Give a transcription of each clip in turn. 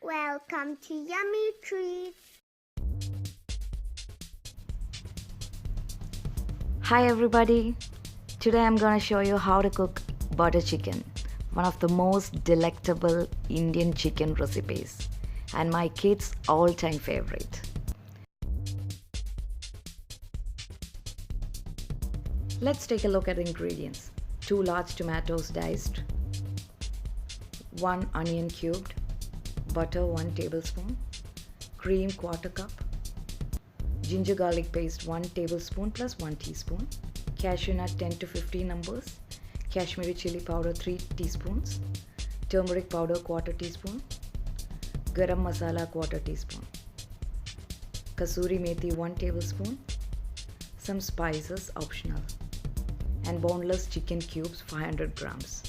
Welcome to Yummy Treats. Hi everybody, today I'm going to show you how to cook butter chicken, one of the most delectable Indian chicken recipes and my kids' all-time favorite. Let's take a look at the ingredients. 2 large tomatoes diced, 1 onion cubed, butter 1 tablespoon, cream 1/4 cup, ginger garlic paste 1 tablespoon plus 1 teaspoon, cashew nut 10 to 15 numbers, Kashmiri chilli powder 3 teaspoons, turmeric powder 1/4 teaspoon, garam masala 1/4 teaspoon, kasuri methi 1 tablespoon, some spices optional, and boneless chicken cubes 500 grams.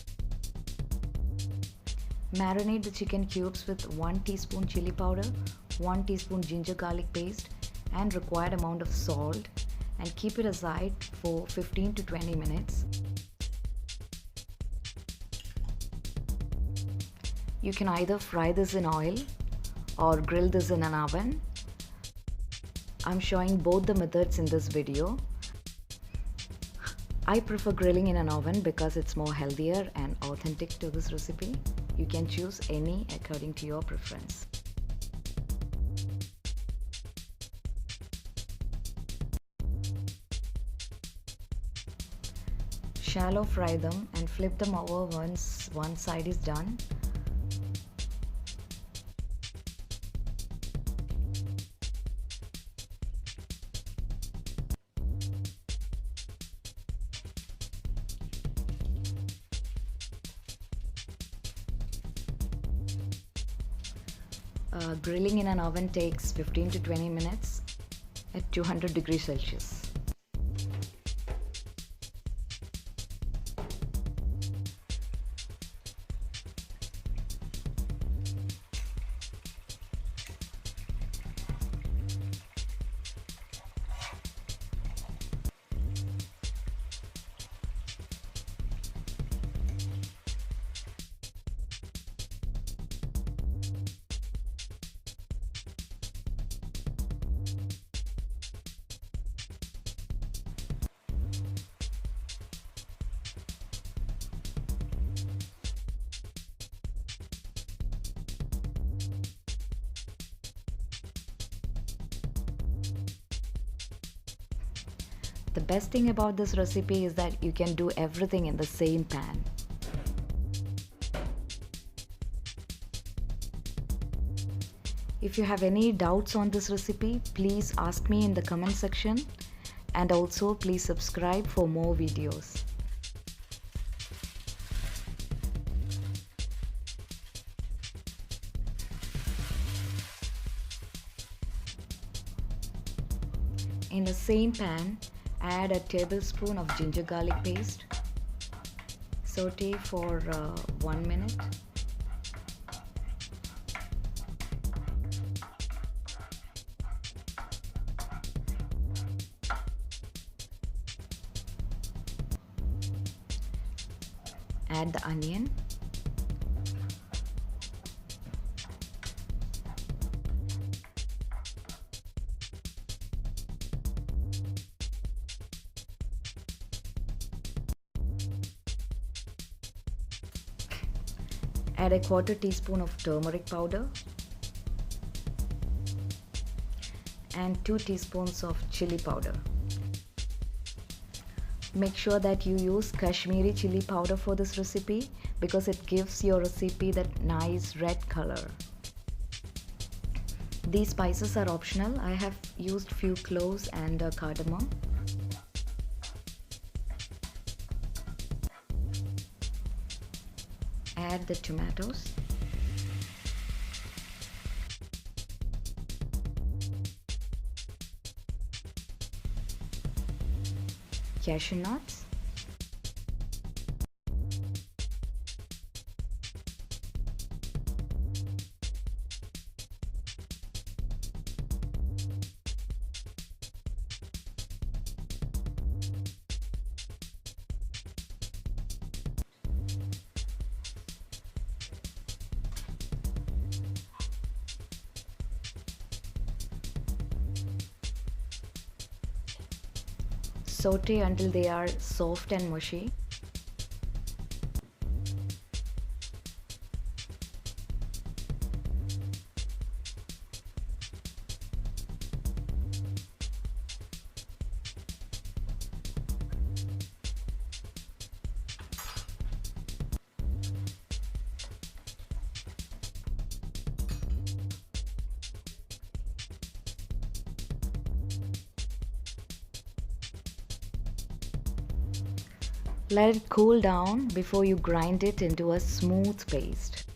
Marinate the chicken cubes with 1 teaspoon chilli powder, 1 teaspoon ginger garlic paste and required amount of salt, and keep it aside for 15 to 20 minutes. You can either fry this in oil or grill this in an oven. I'm showing both the methods in this video. I prefer grilling in an oven because it's more healthier and authentic to this recipe. You can choose any according to your preference. Shallow fry them and flip them over once one side is done. Grilling in an oven takes 15 to 20 minutes at 200 degrees Celsius. The best thing about this recipe is that you can do everything in the same pan. If you have any doubts on this recipe, please ask me in the comment section, and also please subscribe for more videos. In the same pan, add a tablespoon of ginger garlic paste. Saute for 1 minute. Add the onion. Add a 1/4 teaspoon of turmeric powder and 2 teaspoons of chilli powder. Make sure that you use Kashmiri chilli powder for this recipe because it gives your recipe that nice red color. These spices are optional. I have used few cloves and cardamom. Add the tomatoes. Cashew nuts. Saute until they are soft and mushy. Let it cool down before you grind it into a smooth paste.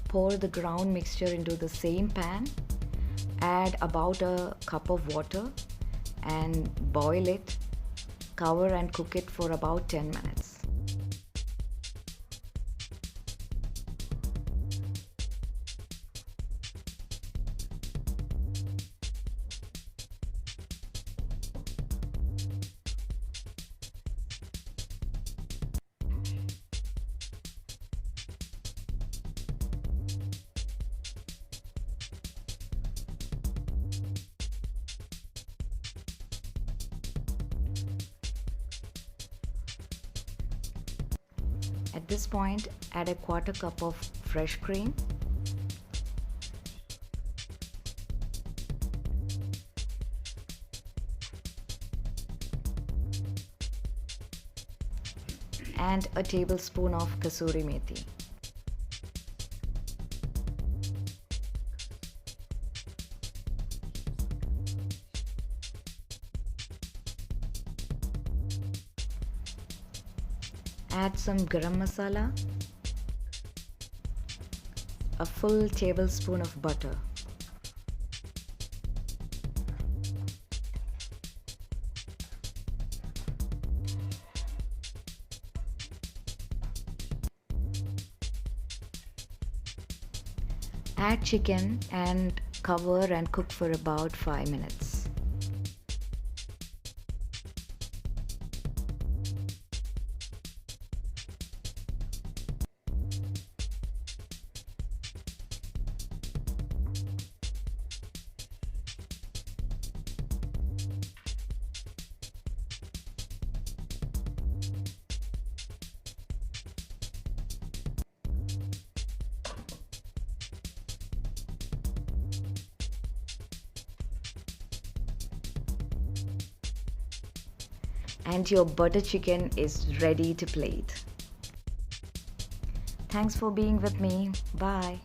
Pour the ground mixture into the same pan. Add about a cup of water and boil it. Cover and cook it for about 10 minutes. At this point, add a quarter cup of fresh cream. And a tablespoon of kasuri methi. Add some garam masala, a full tablespoon of butter. Add chicken and cover and cook for about 5 minutes. And your butter chicken is ready to plate. Thanks for being with me. Bye.